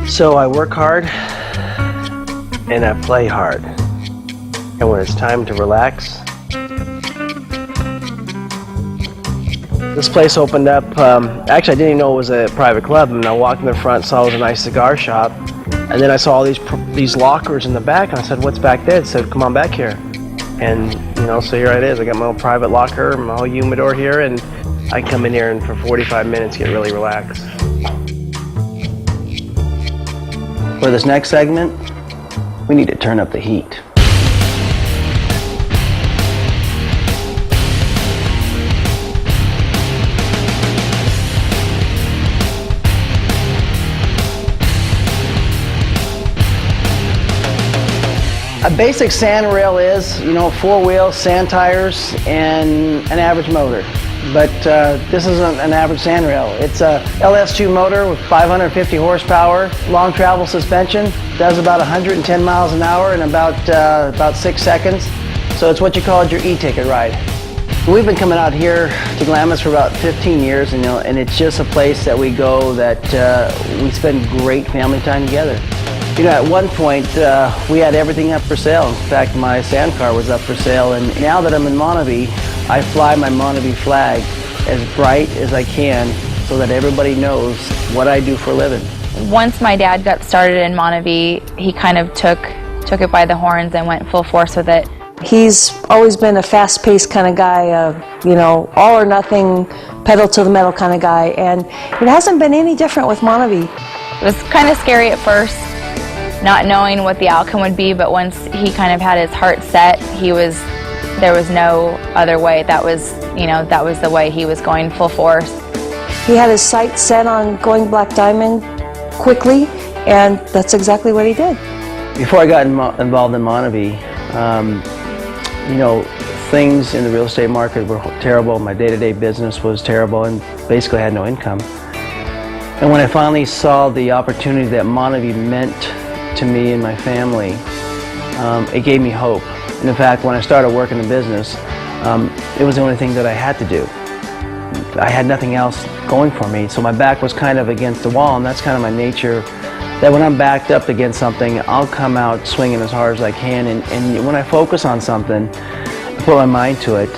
So I work hard and I play hard. And when it's time to relax, this place opened up. Actually, I didn't even know it was a private club. And I walked in the front, saw it was a nice cigar shop. And then I saw all these lockers in the back, and I said, "What's back there?" It said, "Come on back here." And so here it is. I got my own private locker, my whole humidor here, and I come in here and for 45 minutes get really relaxed. For this next segment, we need to turn up the heat. A basic sand rail is, 4 wheels, sand tires, and an average motor. But this isn't an average sand rail. It's a LS2 motor with 550 horsepower, long travel suspension, does about 110 miles an hour in about 6 seconds. So it's what you call your e-ticket ride. We've been coming out here to Glamis for about 15 years, and it's just a place that we go that we spend great family time together. At one point, we had everything up for sale. In fact, my sand car was up for sale, and now that I'm in Montague, I fly my Montague flag as bright as I can so that everybody knows what I do for a living. Once my dad got started in Montague, he kind of took it by the horns and went full force with it. He's always been a fast-paced kind of guy, all or nothing, pedal to the metal kind of guy, and it hasn't been any different with Montague. It was kind of scary at first, not knowing what the outcome would be, but once he kind of had his heart set, there was no other way. That was the way he was going, full force. He had his sights set on going Black Diamond quickly, and that's exactly what he did. Before I got involved in Montague, things in the real estate market were terrible. My day-to-day business was terrible, and basically I had no income. And when I finally saw the opportunity that Montague meant to me and my family, it gave me hope. And in fact, when I started working in business, it was the only thing that I had to do. I had nothing else going for me, so my back was kind of against the wall, and that's kind of my nature, that when I'm backed up against something, I'll come out swinging as hard as I can, and when I focus on something, I put my mind to it,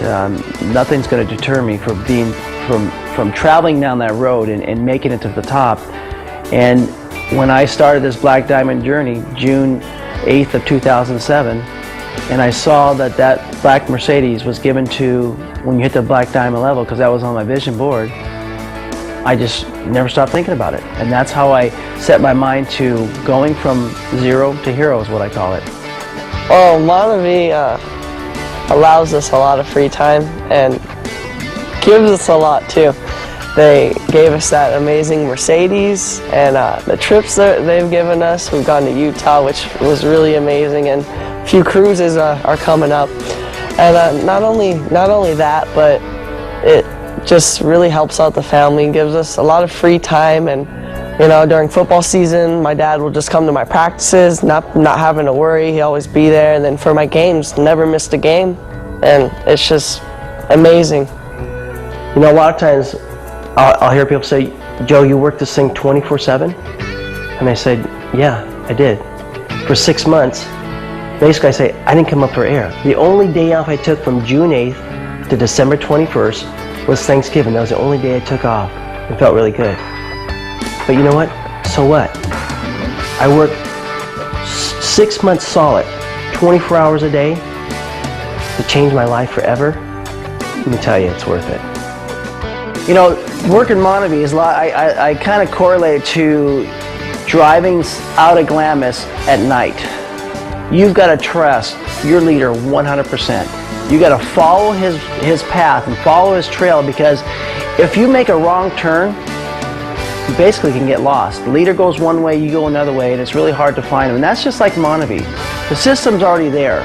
nothing's going to deter me from traveling down that road and making it to the top. And when I started this Black Diamond journey, June 8th of 2007, and I saw that black Mercedes was given to when you hit the Black Diamond level, because that was on my vision board, I just never stopped thinking about it. And that's how I set my mind to going from zero to hero, is what I call it. Well, Montague allows us a lot of free time and gives us a lot too. They gave us that amazing Mercedes, and the trips that they've given us, we've gone to Utah, which was really amazing, and a few cruises are coming up. And not only that, but it just really helps out the family, gives us a lot of free time. And during football season, my dad will just come to my practices, not having to worry. He'll always be there. And then for my games, never missed a game, and it's just amazing. A lot of times I'll hear people say, "Joe, you work this thing 24/7?" And I said, "Yeah, I did. For 6 months." Basically, I say, I didn't come up for air. The only day off I took from June 8th to December 21st was Thanksgiving. That was the only day I took off. It felt really good. But you know what? So what? I worked 6 months solid, 24 hours a day to change my life forever. Let me tell you, it's worth it. Working Montague is a lot. I kind of correlate to driving out of Glamis at night. You've got to trust your leader 100%. You got to follow his path and follow his trail, because if you make a wrong turn, you basically can get lost. The leader goes one way, you go another way, and it's really hard to find him. And that's just like Montague. The system's already there.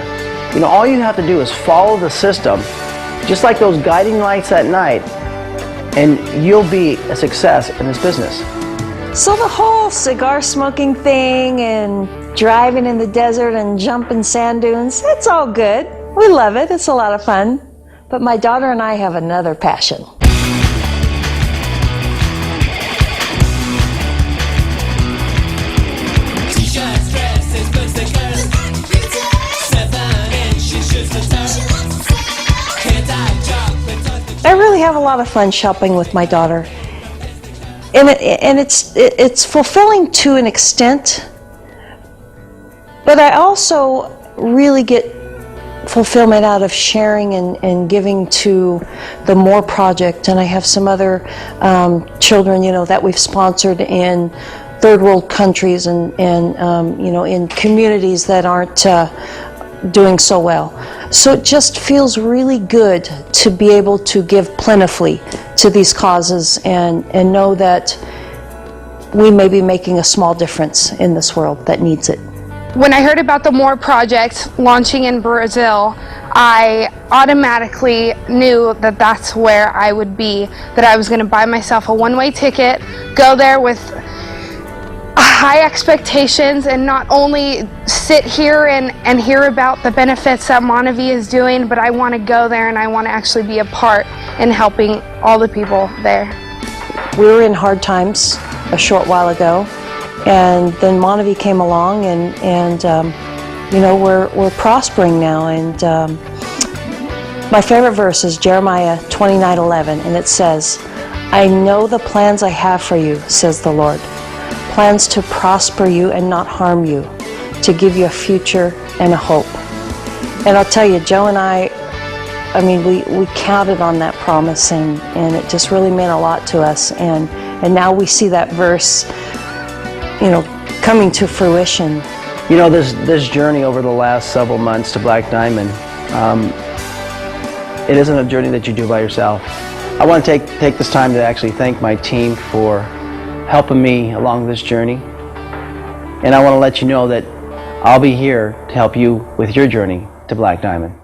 All you have to do is follow the system, just like those guiding lights at night, and you'll be a success in this business. So the whole cigar smoking thing and driving in the desert and jumping sand dunes, it's all good. We love it. It's a lot of fun. But my daughter and I have another passion. I really have a lot of fun shopping with my daughter, and it's fulfilling to an extent, but I also really get fulfillment out of sharing and giving to the More Project, and I have some other children, that we've sponsored in third world countries and in communities that aren't doing so well. So it just feels really good to be able to give plentifully to these causes and know that we may be making a small difference in this world that needs it. When I heard about the More Project launching in Brazil, I automatically knew that that's where I would be, that I was going to buy myself a one-way ticket, go there with high expectations, and not only sit here and hear about the benefits that Monavie is doing, but I want to go there and I want to actually be a part in helping all the people there. We were in hard times a short while ago, and then Monavie came along, and we're prospering now. And my favorite verse is Jeremiah 29:11, and it says, "I know the plans I have for you, says the Lord. Plans to prosper you and not harm you, to give you a future and a hope." And I'll tell you, Joe and I mean, we counted on that promise, and it just really meant a lot to us. And now we see that verse, coming to fruition. This journey over the last several months to Black Diamond, it isn't a journey that you do by yourself. I want to take this time to actually thank my team for helping me along this journey, and I want to let you know that I'll be here to help you with your journey to Black Diamond.